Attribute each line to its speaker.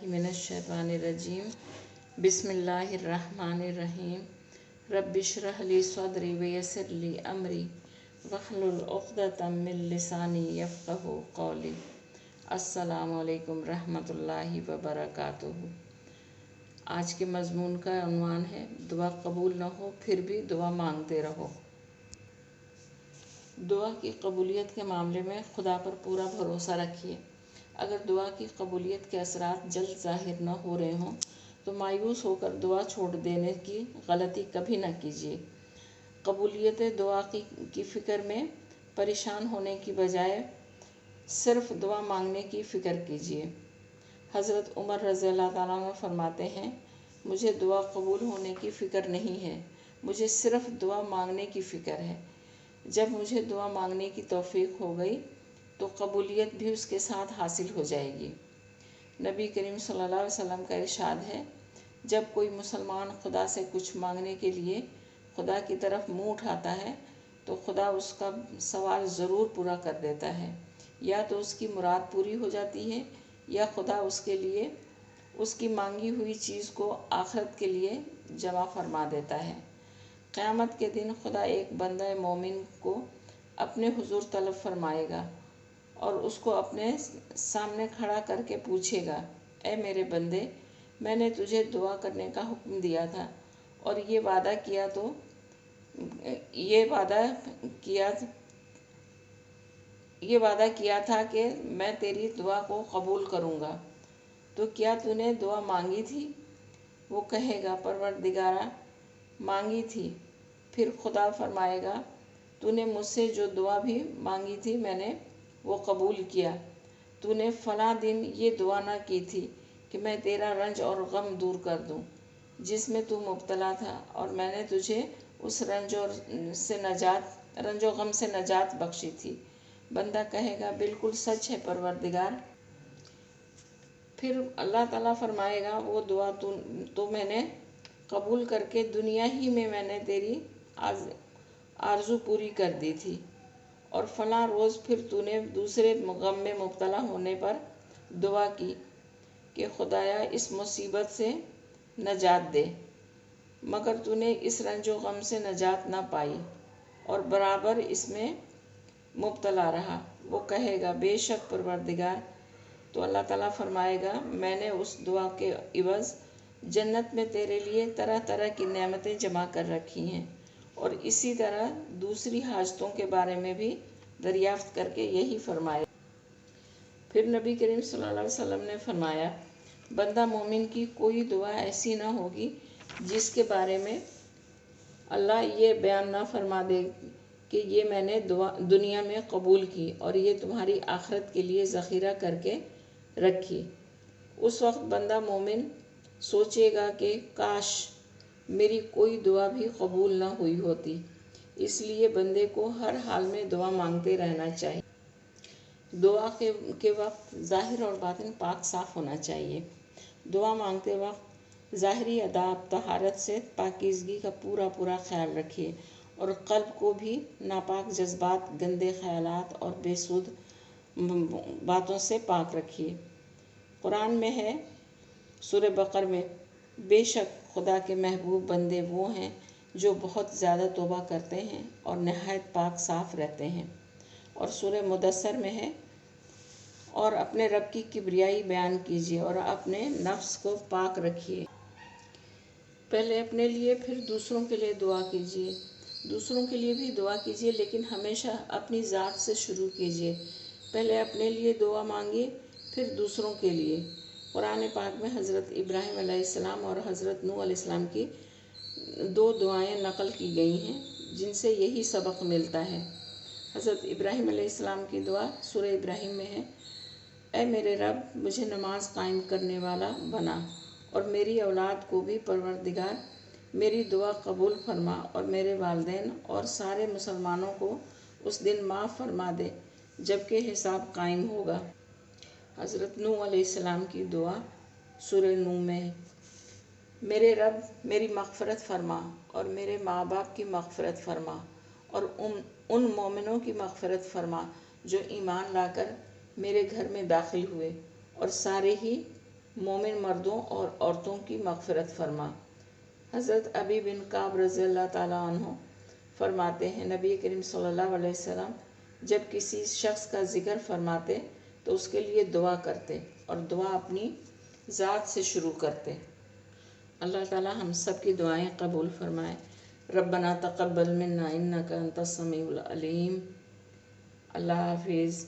Speaker 1: मिनश्शैतानिर्रजीम बिस्मिल्लाहिर्रहमानिर्रहीम रब्बिश्रह ली सदरी वयस्सिर ली अमरी वहलुल उक़दतम मिन लिसानी यफ़क़हू क़ौली। अस्सलामु अलैकुम रहमतुल्लाहि व बरकातुहू। आज के मज़मून का उन्वान है दुआ कबूल न हो फिर भी दुआ मांगते रहो। दुआ की कबूलियत के मामले में खुदा पर पूरा भरोसा रखिए। अगर दुआ की कबूलियत के असरात जल्द ज़ाहिर न हो रहे हों तो मायूस होकर दुआ छोड़ देने की गलती कभी न कीजिए। कबूलियत दुआ की फ़िक्र में परेशान होने की बजाय सिर्फ़ दुआ मांगने की फ़िक्र कीजिए। हज़रत उमर रज़ियल्लाहु ताला अन्हु फरमाते हैं, मुझे दुआ कबूल होने की फ़िक्र नहीं है, मुझे सिर्फ़ दुआ मांगने की फ़िक्र है। जब मुझे दुआ मांगने की तौफ़ीक़ हो गई तो कबूलियत भी उसके साथ हासिल हो जाएगी। नबी करीम सल्लल्लाहु अलैहि वसल्लम का इरशाद है, जब कोई मुसलमान खुदा से कुछ मांगने के लिए खुदा की तरफ मुँह उठाता है तो खुदा उसका सवाल ज़रूर पूरा कर देता है। या तो उसकी मुराद पूरी हो जाती है या खुदा उसके लिए उसकी मांगी हुई चीज़ को आखिरत के लिए जमा फरमा देता है। क़यामत के दिन खुदा एक बंदा मोमिन को अपने हुज़ूर तलब फरमाएगा और उसको अपने सामने खड़ा करके पूछेगा, ए मेरे बंदे, मैंने तुझे दुआ करने का हुक्म दिया था और ये वादा किया था कि मैं तेरी दुआ को कबूल करूँगा, तो क्या तूने दुआ मांगी थी? वो कहेगा, परवरदिगारा, मांगी थी। फिर खुदा फरमाएगा, तूने मुझसे जो दुआ भी मांगी थी मैंने वो कबूल किया। तूने फ़लाँ दिन ये दुआ न की थी कि मैं तेरा रंज और गम दूर कर दूं जिसमें तू मुब्तला था, और मैंने तुझे उस रंज और गम से नजात बख्शी थी। बंदा कहेगा, बिल्कुल सच है परवरदिगार। फिर अल्लाह ताला फरमाएगा, वो दुआ तो मैंने कबूल करके दुनिया ही में मैंने तेरी आरज़ू पूरी कर दी थी, और फ़लाँ रोज़ फिर तूने दूसरे गम में मुब्तला होने पर दुआ की कि खुदाया इस मुसीबत से नजात दे, मगर तूने इस रंजो गम से नजात ना पाई और बराबर इसमें मुब्तला रहा। वो कहेगा, बेशक परवरदिगार। तो अल्लाह ताला फरमाएगा, मैंने उस दुआ के इवज़ जन्नत में तेरे लिए तरह तरह की नेमतें जमा कर रखी हैं, और इसी तरह दूसरी हाजतों के बारे में भी दरियाफ्त करके यही फरमाए। फिर नबी करीम सल्लल्लाहु अलैहि वसल्लम ने फरमाया, बंदा मोमिन की कोई दुआ ऐसी ना होगी जिसके बारे में अल्लाह ये बयान ना फरमा दे कि ये मैंने दुनिया में कबूल की और ये तुम्हारी आखिरत के लिए ज़ख़ीरा करके रखी। उस वक्त बंदा मोमिन सोचेगा कि काश मेरी कोई दुआ भी कबूल ना हुई होती। इसलिए बंदे को हर हाल में दुआ मांगते रहना चाहिए। दुआ के वक्त ज़ाहिर और बातिन पाक साफ़ होना चाहिए। दुआ मांगते वक्त ज़ाहरी अदाब तहारत से पाकीज़गी का पूरा ख्याल रखिए और क़ल्ब को भी नापाक जज्बात, गंदे ख़यालात और बेसुध बातों से पाक रखिए। कुरान में है, सूरह बकर में, बेशक खुदा के महबूब बंदे वो हैं जो बहुत ज़्यादा तौबा करते हैं और नहायत पाक साफ़ रहते हैं। और सूरह मुदस्सर में है, और अपने रब की किब्रियाई बयान कीजिए और अपने नफ्स को पाक रखिए। पहले अपने लिए फिर दूसरों के लिए दुआ कीजिए। दूसरों के लिए भी दुआ कीजिए, लेकिन हमेशा अपनी ज़ात से शुरू कीजिए। पहले अपने लिए दुआ मांगिए, फिर दूसरों के लिए। कुरान पाक में हज़रत इब्राहीम अलैहिस्सलाम और हज़रत नूह अलैहिस्सलाम की दो दुआएं नकल की गई हैं जिनसे यही सबक मिलता है। हज़रत इब्राहीम अलैहिस्सलाम की दुआ सूरह इब्राहीम में है, ऐ मेरे रब, मुझे नमाज कायम करने वाला बना और मेरी औलाद को भी परवरदिगार मेरी दुआ कबूल फरमा, और मेरे वालिदैन और सारे मुसलमानों को उस दिन माफ़ फरमा दे जबकि हिसाब कायम होगा। हज़रत नूह अलैहिस्सलाम की दुआ सूरह नूह में, मेरे रब मेरी मग़फ़िरत फ़रमा और मेरे माँ बाप की मग़फ़िरत फ़रमा और उन मोमिनों की मग़फ़िरत फ़रमा जो ईमान लाकर मेरे घर में दाखिल हुए और सारे ही مومن مردوں اور عورتوں کی مغفرت فرما۔ حضرت ابی بن کعب رضی اللہ تعالیٰ عنہ فرماتے ہیں نبی کریم صلی اللہ علیہ وسلم جب کسی شخص کا ذکر فرماتے تو اس کے لیے دعا کرتے اور دعا اپنی ذات سے شروع کرتے۔ اللہ تعالیٰ ہم سب کی دعائیں قبول فرمائے۔ ربنا تقبل منا انک انت السمیع العلیم۔ اللہ حافظ۔